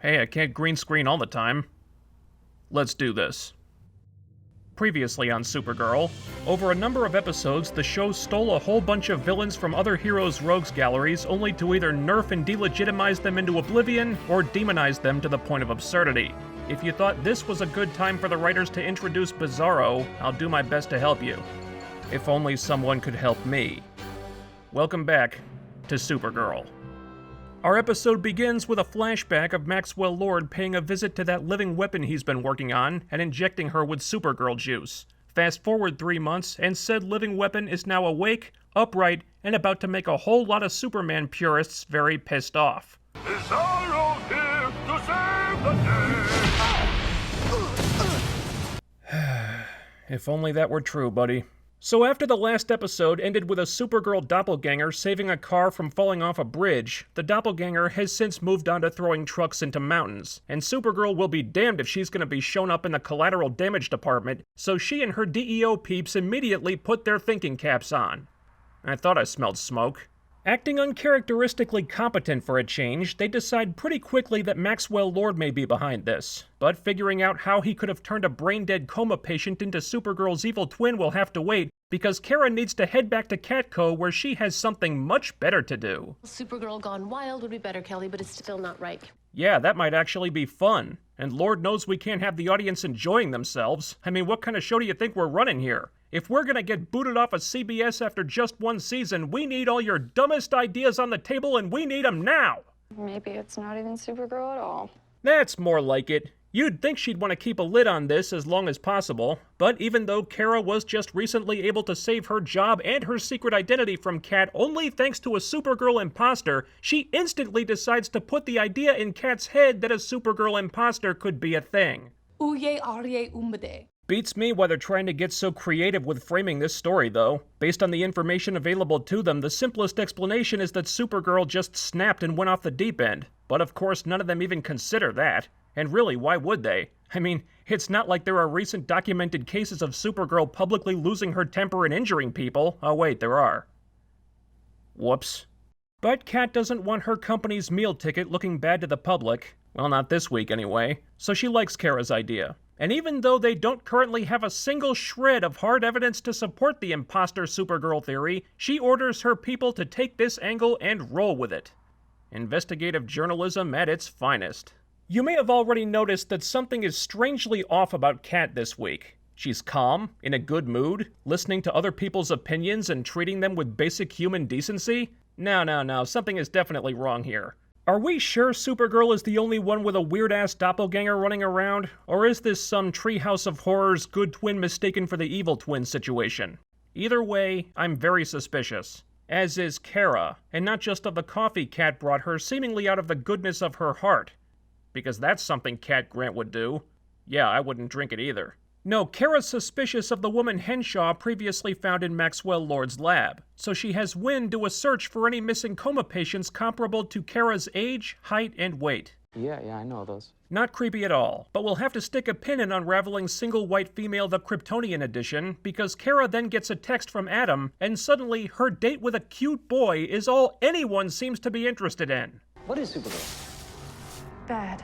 Hey, I can't green screen all the time. Let's do this. Previously on Supergirl, over a number of episodes, the show stole a whole bunch of villains from other heroes' rogues galleries only to either nerf and delegitimize them into oblivion or demonize them to the point of absurdity. If you thought this was a good time for the writers to introduce Bizarro, I'll do my best to help you. If only someone could help me. Welcome back to Supergirl. Our episode begins with a flashback of Maxwell Lord paying a visit to that living weapon he's been working on and injecting her with Supergirl juice. Fast forward 3 months, and said living weapon is now awake, upright, and about to make a whole lot of Superman purists very pissed off. Bizarro here to save the day! If only that were true, buddy. So after the last episode ended with a Supergirl doppelganger saving a car from falling off a bridge, the doppelganger has since moved on to throwing trucks into mountains, and Supergirl will be damned if she's gonna be shown up in the collateral damage department, so she and her DEO peeps immediately put their thinking caps on. I thought I smelled smoke. Acting uncharacteristically competent for a change, they decide pretty quickly that Maxwell Lord may be behind this. But figuring out how he could have turned a brain-dead coma patient into Supergirl's evil twin will have to wait, because Kara needs to head back to Catco where she has something much better to do. Supergirl gone wild would be better, Kelly, but it's still not right. Yeah, that might actually be fun. And Lord knows we can't have the audience enjoying themselves. I mean, what kind of show do you think we're running here? If we're gonna get booted off of CBS after just one season, we need all your dumbest ideas on the table, and we need them now! Maybe it's not even Supergirl at all. That's more like it. You'd think she'd want to keep a lid on this as long as possible, but even though Kara was just recently able to save her job and her secret identity from Kat only thanks to a Supergirl imposter, she instantly decides to put the idea in Kat's head that a Supergirl imposter could be a thing. Uye arye umbade. Beats me why they're trying to get so creative with framing this story, though. Based on the information available to them, the simplest explanation is that Supergirl just snapped and went off the deep end. But of course, none of them even consider that. And really, why would they? I mean, it's not like there are recent documented cases of Supergirl publicly losing her temper and injuring people. Oh wait, there are. Whoops. But Kat doesn't want her company's meal ticket looking bad to the public. Well, not this week anyway. So she likes Kara's idea. And even though they don't currently have a single shred of hard evidence to support the imposter Supergirl theory, she orders her people to take this angle and roll with it. Investigative journalism at its finest. You may have already noticed that something is strangely off about Kat this week. She's calm, in a good mood, listening to other people's opinions and treating them with basic human decency. No, something is definitely wrong here. Are we sure Supergirl is the only one with a weird-ass doppelganger running around? Or is this some treehouse of horrors good twin mistaken for the evil twin situation? Either way, I'm very suspicious. As is Kara, and not just of the coffee Kat brought her seemingly out of the goodness of her heart. Because that's something Kat Grant would do. Yeah, I wouldn't drink it either. No, Kara's suspicious of the woman Henshaw previously found in Maxwell Lord's lab, so she has Wynn do a search for any missing coma patients comparable to Kara's age, height, and weight. Yeah, I know those. Not creepy at all, but we'll have to stick a pin in unraveling Single White Female the Kryptonian edition, because Kara then gets a text from Adam, and suddenly her date with a cute boy is all anyone seems to be interested in. What is Supergirl? Bad.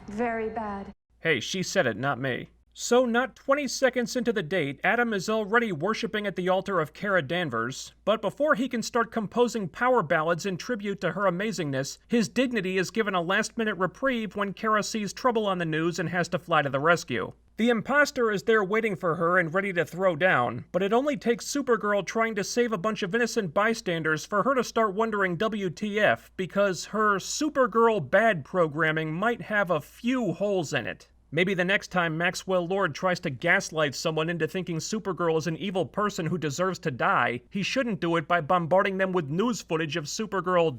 Very bad. Hey, she said it, not me. So not 20 seconds into the date, Adam is already worshipping at the altar of Kara Danvers, but before he can start composing power ballads in tribute to her amazingness, his dignity is given a last-minute reprieve when Kara sees trouble on the news and has to fly to the rescue. The imposter is there waiting for her and ready to throw down, but it only takes Supergirl trying to save a bunch of innocent bystanders for her to start wondering WTF, because her Supergirl bad programming might have a few holes in it. Maybe the next time Maxwell Lord tries to gaslight someone into thinking Supergirl is an evil person who deserves to die, he shouldn't do it by bombarding them with news footage of Supergirl,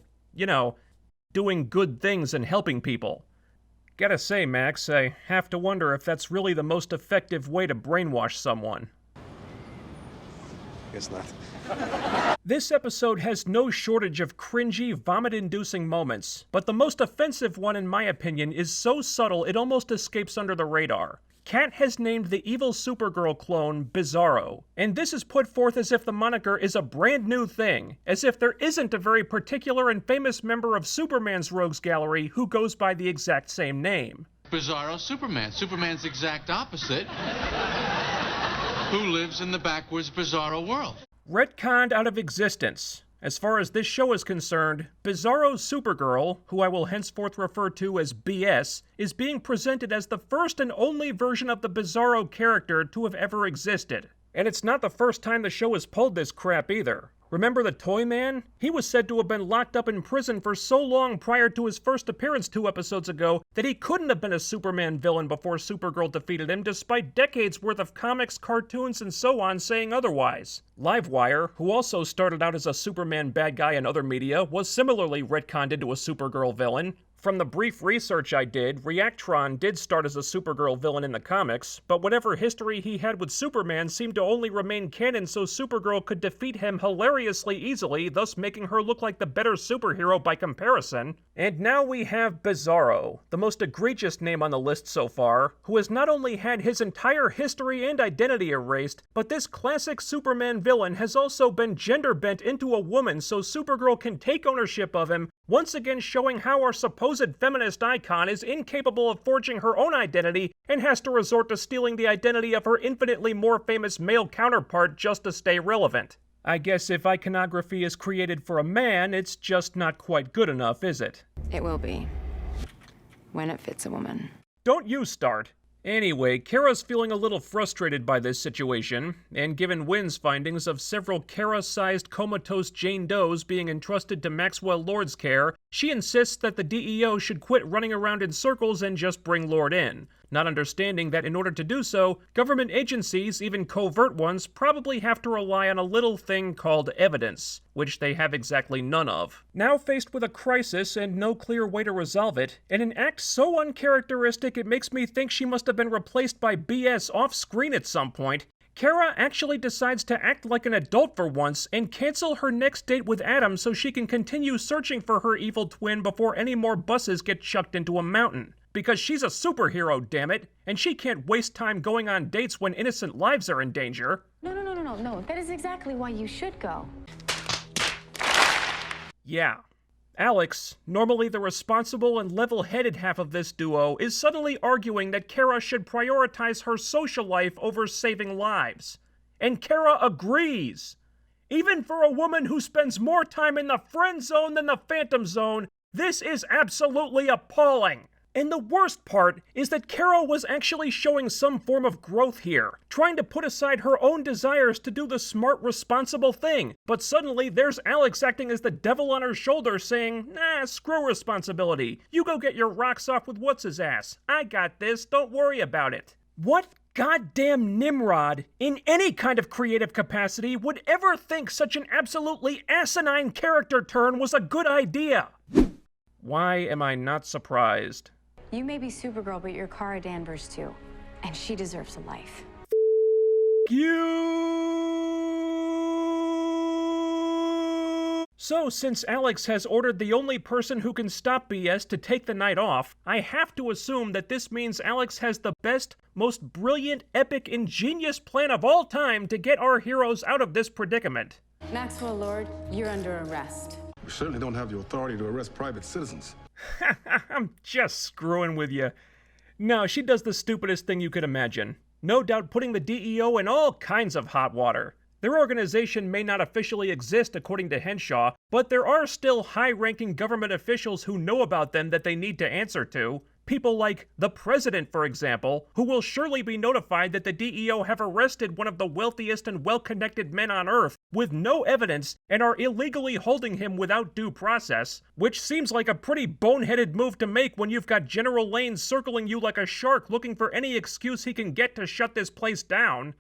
doing good things and helping people. Gotta say, Max, I have to wonder if that's really the most effective way to brainwash someone. Guess not. This episode has no shortage of cringy, vomit-inducing moments, but the most offensive one in my opinion is so subtle it almost escapes under the radar. Kat has named the evil Supergirl clone Bizarro, and this is put forth as if the moniker is a brand new thing, as if there isn't a very particular and famous member of Superman's rogues gallery who goes by the exact same name. Bizarro Superman, Superman's exact opposite, who lives in the backwards Bizarro world. Retconned out of existence. As far as this show is concerned, Bizarro Supergirl, who I will henceforth refer to as BS, is being presented as the first and only version of the Bizarro character to have ever existed. And it's not the first time the show has pulled this crap either. Remember the Toy Man? He was said to have been locked up in prison for so long prior to his first appearance 2 episodes ago that he couldn't have been a Superman villain before Supergirl defeated him, despite decades worth of comics, cartoons, and so on saying otherwise. Livewire, who also started out as a Superman bad guy in other media, was similarly retconned into a Supergirl villain. From the brief research I did, Reactron did start as a Supergirl villain in the comics, but whatever history he had with Superman seemed to only remain canon so Supergirl could defeat him hilariously easily, thus making her look like the better superhero by comparison. And now we have Bizarro, the most egregious name on the list so far, who has not only had his entire history and identity erased, but this classic Superman villain has also been gender bent into a woman so Supergirl can take ownership of him, once again showing how our supposed feminist icon is incapable of forging her own identity and has to resort to stealing the identity of her infinitely more famous male counterpart just to stay relevant. I guess if iconography is created for a man, it's just not quite good enough, is it? It will be. When it fits a woman. Don't you start. Anyway, Kara's feeling a little frustrated by this situation, and given Wynn's findings of several Kara-sized comatose Jane Does being entrusted to Maxwell Lord's care, she insists that the DEO should quit running around in circles and just bring Lord in, not understanding that in order to do so, government agencies, even covert ones, probably have to rely on a little thing called evidence, which they have exactly none of. Now faced with a crisis and no clear way to resolve it, in an act so uncharacteristic it makes me think she must have been replaced by BS off-screen at some point, Kara actually decides to act like an adult for once and cancel her next date with Adam so she can continue searching for her evil twin before any more buses get chucked into a mountain. Because she's a superhero, damn it, and she can't waste time going on dates when innocent lives are in danger. No. That is exactly why you should go. Yeah. Alex, normally the responsible and level-headed half of this duo, is suddenly arguing that Kara should prioritize her social life over saving lives. And Kara agrees! Even for a woman who spends more time in the friend zone than the phantom zone, this is absolutely appalling! And the worst part is that Kara was actually showing some form of growth here, trying to put aside her own desires to do the smart, responsible thing. But suddenly there's Alex acting as the devil on her shoulder saying, nah, screw responsibility. You go get your rocks off with what's-his-ass. I got this, don't worry about it. What goddamn Nimrod, in any kind of creative capacity, would ever think such an absolutely asinine character turn was a good idea? Why am I not surprised? You may be Supergirl, but you're Kara Danvers too. And she deserves a life. You. So, since Alex has ordered the only person who can stop BS to take the night off, I have to assume that this means Alex has the best, most brilliant, epic, ingenious plan of all time to get our heroes out of this predicament. Maxwell Lord, you're under arrest. We certainly don't have the authority to arrest private citizens. I'm just screwing with you. No, she does the stupidest thing you could imagine. No doubt putting the DEO in all kinds of hot water. Their organization may not officially exist according to Henshaw, but there are still high-ranking government officials who know about them that they need to answer to. People like the president, for example, who will surely be notified that the DEO have arrested one of the wealthiest and well-connected men on Earth with no evidence and are illegally holding him without due process, which seems like a pretty boneheaded move to make when you've got General Lane circling you like a shark looking for any excuse he can get to shut this place down.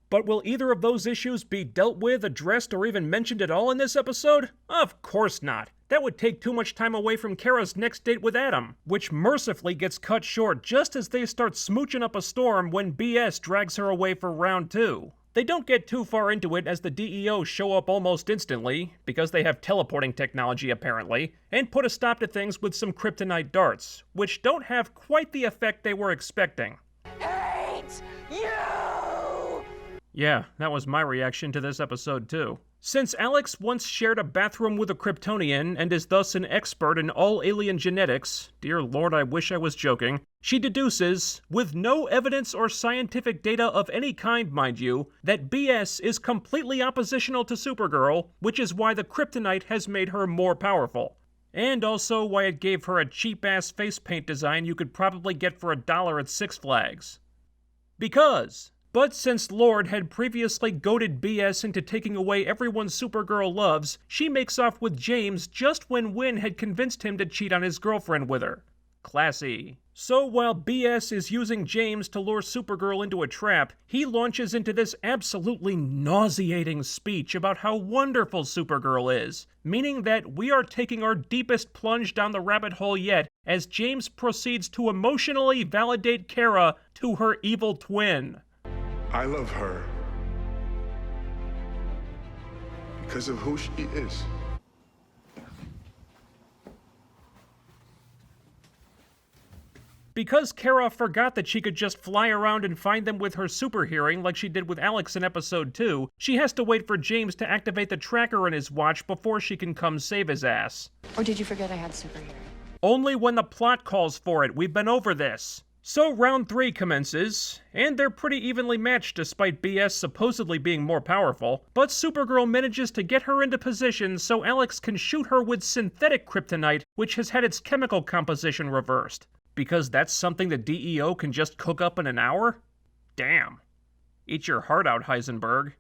But will either of those issues be dealt with, addressed, or even mentioned at all in this episode? Of course not. That would take too much time away from Kara's next date with Adam, which mercifully gets cut short just as they start smooching up a storm when BS drags her away for round 2. They don't get too far into it as the DEO show up almost instantly, because they have teleporting technology apparently, and put a stop to things with some kryptonite darts, which don't have quite the effect they were expecting. Hey! Yeah, that was my reaction to this episode too. Since Alex once shared a bathroom with a Kryptonian and is thus an expert in all alien genetics, dear lord, I wish I was joking, she deduces, with no evidence or scientific data of any kind, mind you, that BS is completely oppositional to Supergirl, which is why the kryptonite has made her more powerful. And also why it gave her a cheap-ass face paint design you could probably get for $1 at Six Flags. But since Lord had previously goaded BS into taking away everyone Supergirl loves, she makes off with James just when Wynn had convinced him to cheat on his girlfriend with her. Classy. So while BS is using James to lure Supergirl into a trap, he launches into this absolutely nauseating speech about how wonderful Supergirl is, meaning that we are taking our deepest plunge down the rabbit hole yet as James proceeds to emotionally validate Kara to her evil twin. I love her because of who she is. Because Kara forgot that she could just fly around and find them with her super hearing like she did with Alex in episode 2, she has to wait for James to activate the tracker in his watch before she can come save his ass. Or did you forget I had super hearing? Only when the plot calls for it. We've been over this. So round 3 commences, and they're pretty evenly matched despite BS supposedly being more powerful, but Supergirl manages to get her into position so Alex can shoot her with synthetic kryptonite, which has had its chemical composition reversed. Because that's something the DEO can just cook up in an hour? Damn. Eat your heart out, Heisenberg.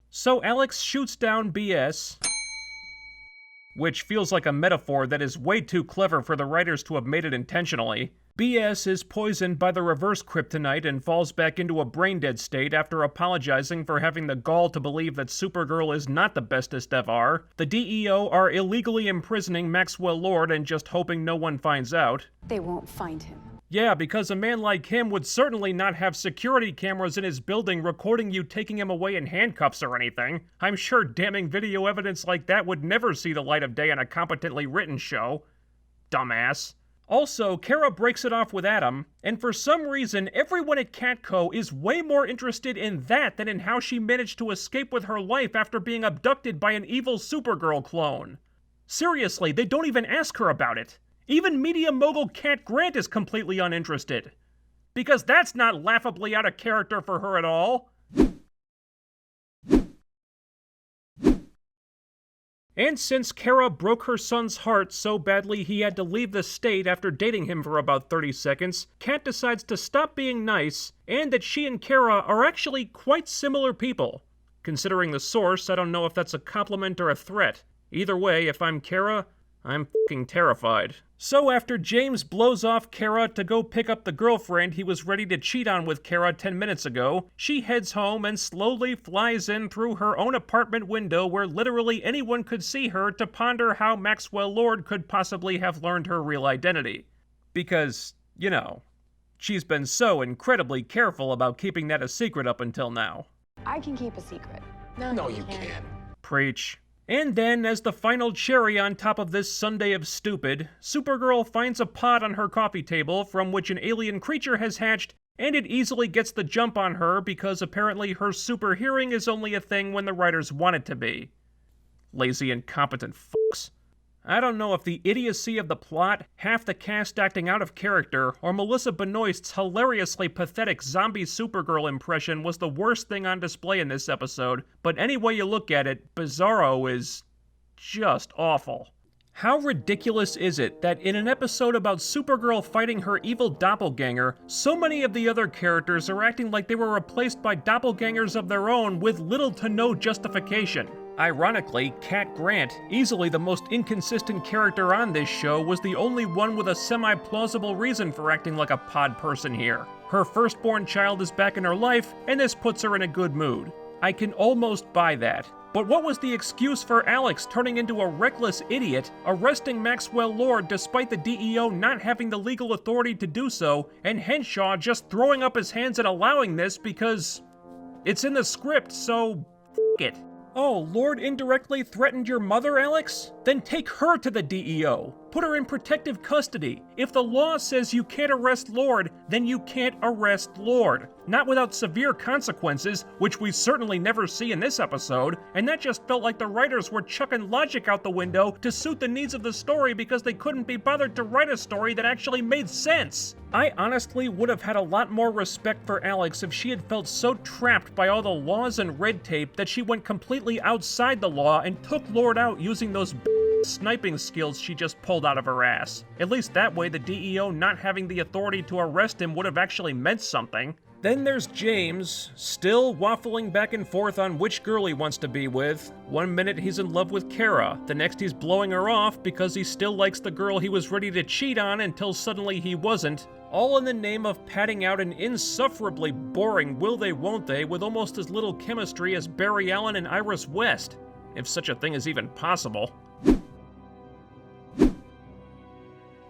So Alex shoots down BS, which feels like a metaphor that is way too clever for the writers to have made it intentionally. BS is poisoned by the reverse kryptonite and falls back into a brain-dead state after apologizing for having the gall to believe that Supergirl is not the bestest ever. The DEO are illegally imprisoning Maxwell Lord and just hoping no one finds out. They won't find him. Yeah, because a man like him would certainly not have security cameras in his building recording you taking him away in handcuffs or anything. I'm sure damning video evidence like that would never see the light of day on a competently written show. Dumbass. Also, Kara breaks it off with Adam, and for some reason, everyone at Catco is way more interested in that than in how she managed to escape with her life after being abducted by an evil Supergirl clone. Seriously, they don't even ask her about it. Even media mogul Cat Grant is completely uninterested. Because that's not laughably out of character for her at all. And since Kara broke her son's heart so badly he had to leave the state after dating him for about 30 seconds, Kat decides to stop being nice, and that she and Kara are actually quite similar people. Considering the source, I don't know if that's a compliment or a threat. Either way, if I'm Kara, I'm fucking terrified. So after James blows off Kara to go pick up the girlfriend he was ready to cheat on with Kara 10 minutes ago, she heads home and slowly flies in through her own apartment window where literally anyone could see her to ponder how Maxwell Lord could possibly have learned her real identity. Because, you know, she's been so incredibly careful about keeping that a secret up until now. I can keep a secret. No, you can't. Preach. And then, as the final cherry on top of this Sunday of stupid, Supergirl finds a pod on her coffee table from which an alien creature has hatched, and it easily gets the jump on her because apparently her super hearing is only a thing when the writers want it to be. Lazy, incompetent fucks. I don't know if the idiocy of the plot, half the cast acting out of character, or Melissa Benoist's hilariously pathetic zombie Supergirl impression was the worst thing on display in this episode, but any way you look at it, Bizarro is just awful. How ridiculous is it that in an episode about Supergirl fighting her evil doppelganger, so many of the other characters are acting like they were replaced by doppelgangers of their own with little to no justification? Ironically, Cat Grant, easily the most inconsistent character on this show, was the only one with a semi-plausible reason for acting like a pod person here. Her firstborn child is back in her life, and this puts her in a good mood. I can almost buy that. But what was the excuse for Alex turning into a reckless idiot, arresting Maxwell Lord despite the DEO not having the legal authority to do so, and Henshaw just throwing up his hands and allowing this because it's in the script, so f*** it. Oh, Lord indirectly threatened your mother, Alex? Then take her to the DEO. Put her in protective custody. If the law says you can't arrest Lord, then you can't arrest Lord. Not without severe consequences, which we certainly never see in this episode, and that just felt like the writers were chucking logic out the window to suit the needs of the story because they couldn't be bothered to write a story that actually made sense. I honestly would have had a lot more respect for Alex if she had felt so trapped by all the laws and red tape that she went completely outside the law and took Lord out using those sniping skills she just pulled out of her ass. At least that way the DEO not having the authority to arrest him would have actually meant something. Then there's James, still waffling back and forth on which girl he wants to be with. One minute he's in love with Kara, the next he's blowing her off because he still likes the girl he was ready to cheat on until suddenly he wasn't. All in the name of padding out an insufferably boring will they won't they with almost as little chemistry as Barry Allen and Iris West, if such a thing is even possible.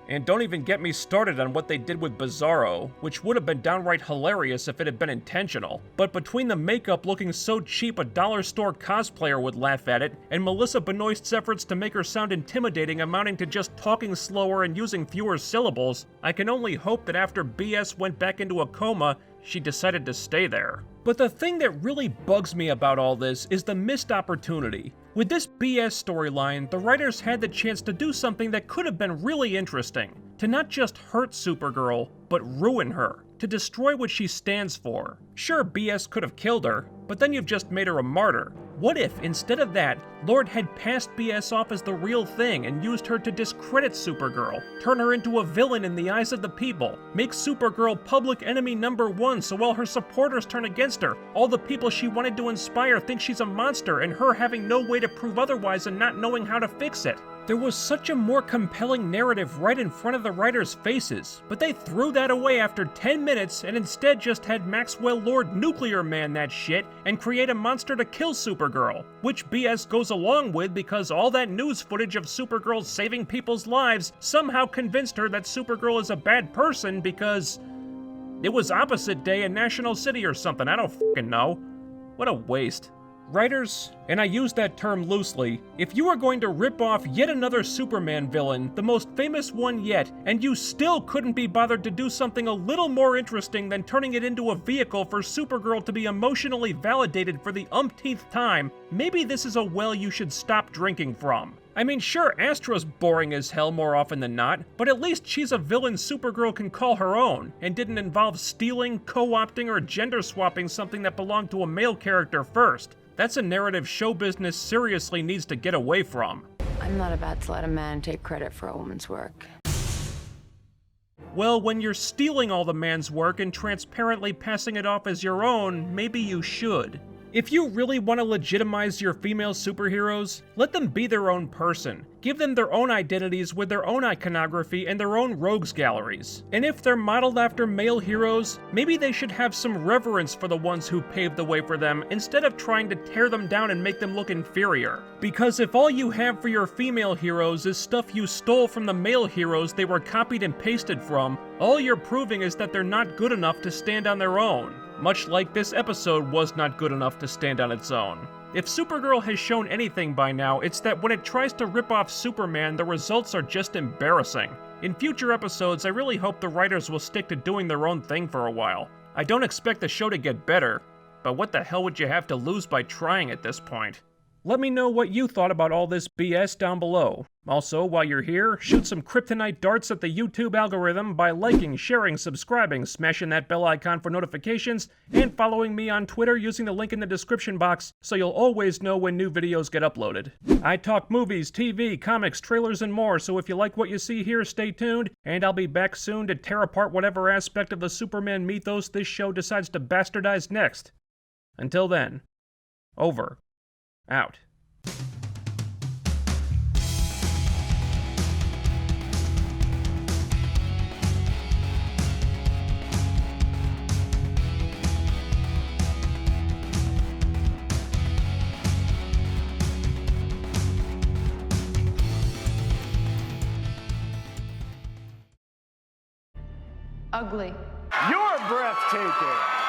And don't even get me started on what they did with Bizarro, which would have been downright hilarious if it had been intentional. But between the makeup looking so cheap a dollar store cosplayer would laugh at it, and Melissa Benoist's efforts to make her sound intimidating amounting to just talking slower and using fewer syllables, I can only hope that after BS went back into a coma, she decided to stay there. But the thing that really bugs me about all this is the missed opportunity. With this BS storyline, the writers had the chance to do something that could have been really interesting. To not just hurt Supergirl, but ruin her. To destroy what she stands for. Sure, BS could have killed her, but then you've just made her a martyr. What if, instead of that, Lord had passed BS off as the real thing and used her to discredit Supergirl, turn her into a villain in the eyes of the people, make Supergirl public enemy #1 so all her supporters turn against her, all the people she wanted to inspire think she's a monster and her having no way to prove otherwise and not knowing how to fix it. There was such a more compelling narrative right in front of the writers' faces, but they threw that away after 10 minutes and instead just had Maxwell Lord Nuclear Man that shit and create a monster to kill Supergirl, which BS goes along with because all that news footage of Supergirl saving people's lives somehow convinced her that Supergirl is a bad person because it was opposite day in National City or something, I don't fucking know. What a waste. Writers, and I use that term loosely, if you are going to rip off yet another Superman villain, the most famous one yet, and you still couldn't be bothered to do something a little more interesting than turning it into a vehicle for Supergirl to be emotionally validated for the umpteenth time, maybe this is a well you should stop drinking from. I mean, sure, Astra's boring as hell more often than not, but at least she's a villain Supergirl can call her own, and didn't involve stealing, co-opting, or gender-swapping something that belonged to a male character first. That's a narrative show business seriously needs to get away from. I'm not about to let a man take credit for a woman's work. Well, when you're stealing all the man's work and transparently passing it off as your own, maybe you should. If you really want to legitimize your female superheroes, let them be their own person. Give them their own identities with their own iconography and their own rogues galleries. And if they're modeled after male heroes, maybe they should have some reverence for the ones who paved the way for them instead of trying to tear them down and make them look inferior. Because if all you have for your female heroes is stuff you stole from the male heroes they were copied and pasted from, all you're proving is that they're not good enough to stand on their own. Much like this episode was not good enough to stand on its own. If Supergirl has shown anything by now, it's that when it tries to rip off Superman, the results are just embarrassing. In future episodes, I really hope the writers will stick to doing their own thing for a while. I don't expect the show to get better, but what the hell would you have to lose by trying at this point? Let me know what you thought about all this BS down below. Also, while you're here, shoot some kryptonite darts at the YouTube algorithm by liking, sharing, subscribing, smashing that bell icon for notifications, and following me on Twitter using the link in the description box so you'll always know when new videos get uploaded. I talk movies, TV, comics, trailers, and more, so if you like what you see here, stay tuned, and I'll be back soon to tear apart whatever aspect of the Superman mythos this show decides to bastardize next. Until then, over. Out. Ugly. You're breathtaking.